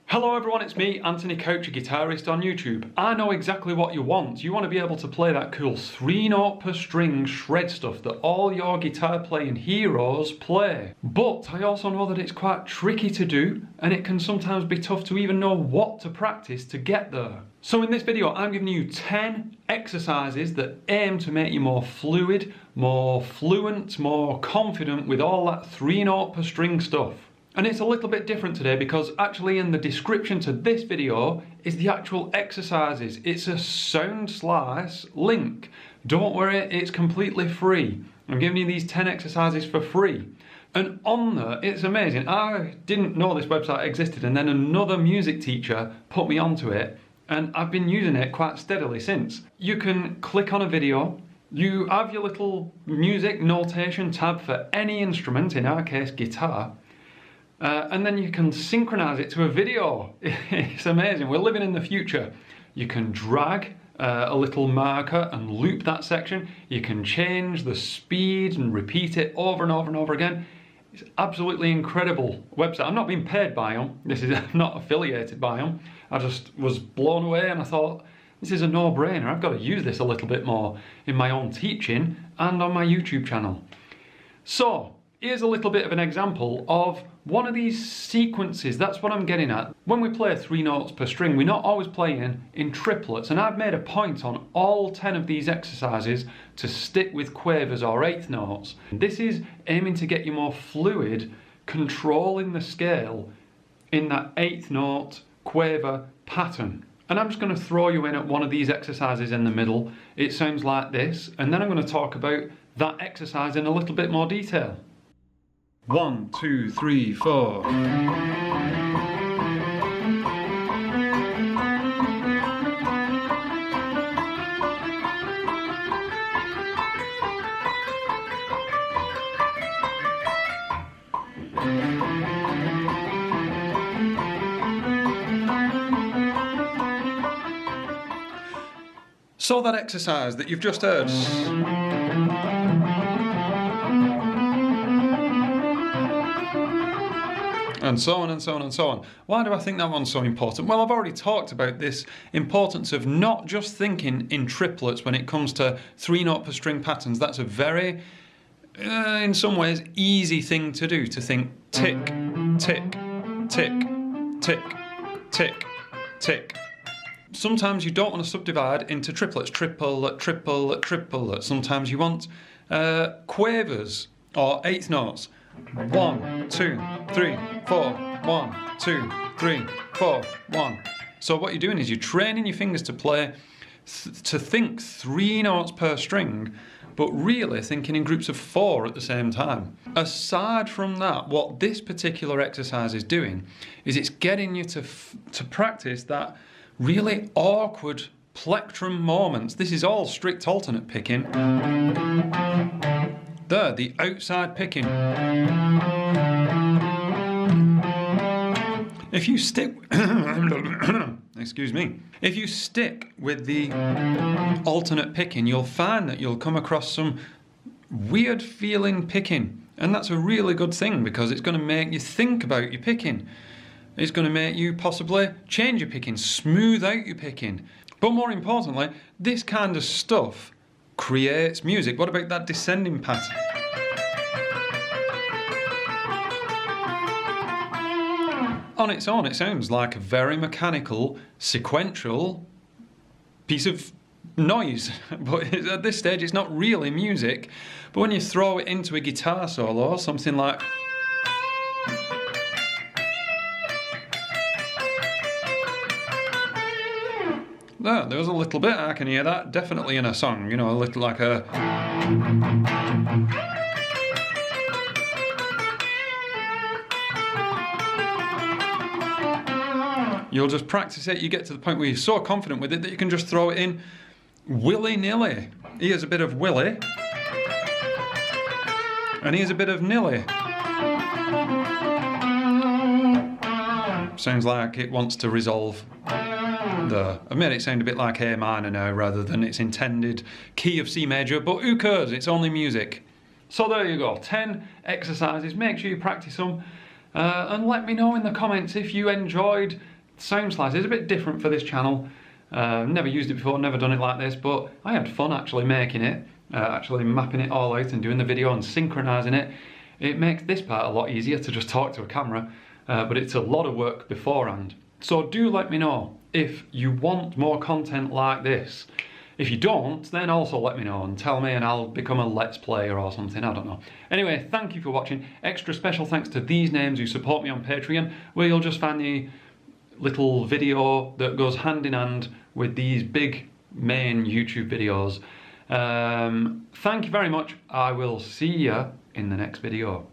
Hello everyone, it's me, Anthony, coach, a guitarist on YouTube. I know exactly what you want. You want to be able to play that cool 3-note per string shred stuff that all your guitar playing heroes play. But I also know that it's quite tricky to do, and it can sometimes be tough to even know what to practice to get there. So in this video, I'm giving you 10 exercises that aim to make you more fluid, more fluent, more confident with all that 3-note per string stuff. And it's a little bit different today because actually in the description to this video is the actual exercises. It's a soundslice link. Don't worry, it's completely free. I'm giving you these 10 exercises for free. And on there, it's amazing. I didn't know this website existed, and then another music teacher put me onto it, and I've been using it quite steadily since. You can click on a video. You have your little music notation tab for any instrument, in our case guitar. And then you can synchronize it to a video. It's amazing. We're living in the future. You can drag a little marker and loop that section. You can change the speed and repeat it over and over and over again. It's absolutely incredible website. I'm not being paid by them. I'm not affiliated by them. I just was blown away and I thought, this is a no-brainer. I've got to use this a little bit more in my own teaching and on my YouTube channel. So, here's a little bit of an example of one of these sequences. That's what I'm getting at. When we play 3 notes per string, we're not always playing in triplets, and I've made a point on all 10 of these exercises to stick with quavers or 8th notes. This is aiming to get you more fluid, controlling the scale in that 8th note quaver pattern. And I'm just going to throw you in at one of these exercises in the middle. It sounds like this, and then I'm going to talk about that exercise in a little bit more detail. 1, 2, 3, 4. So that exercise that you've just heard. And so on and so on and so on. Why do I think that one's so important? Well, I've already talked about this importance of not just thinking in triplets when it comes to 3-note per string patterns. That's a very, in some ways, easy thing to do, to think tick, tick, tick, tick, tick, tick. Sometimes you don't want to subdivide into triplets, triplet, triplet, triplet. Sometimes you want quavers or 8th notes. 1, 2, 3, 4, 1, 2, 3, 4, 1. So what you're doing is you're training your fingers to play, to think 3 notes per string, but really thinking in groups of 4 at the same time. Aside from that, what this particular exercise is doing is it's getting you to practice that really awkward plectrum moments. This is all strict alternate picking. There, the outside picking. If you stick, excuse me, if you stick with the alternate picking, you'll find that you'll come across some weird feeling picking. And that's a really good thing because it's going to make you think about your picking. It's going to make you possibly change your picking, smooth out your picking. But more importantly, this kind of stuff creates music. What about that descending pattern? On its own, it sounds like a very mechanical, sequential piece of noise. But at this stage, it's not really music. But when you throw it into a guitar solo, something like... There's a little bit, I can hear that, definitely in a song, you know, a little like a... You'll just practice it, you get to the point where you're so confident with it that you can just throw it in willy-nilly. Here's a bit of willy, and here's a bit of nilly. Sounds like it wants to resolve there. I've made it sound a bit like A minor now rather than its intended key of C major, but who cares, it's only music. So there you go, 10 exercises, make sure you practice them. And let me know in the comments if you enjoyed Soundslice is a bit different for this channel. Never used it before, never done it like this, but I had fun actually making it, actually mapping it all out and doing the video and synchronizing it. It makes this part a lot easier to just talk to a camera, but it's a lot of work beforehand. So do let me know if you want more content like this. If you don't, then also let me know and tell me and I'll become a Let's Player or something, I don't know. Anyway, thank you for watching. Extra special thanks to these names who support me on Patreon, where you'll just find the little video that goes hand in hand with these big main YouTube videos. Thank you very much. I will see you in the next video.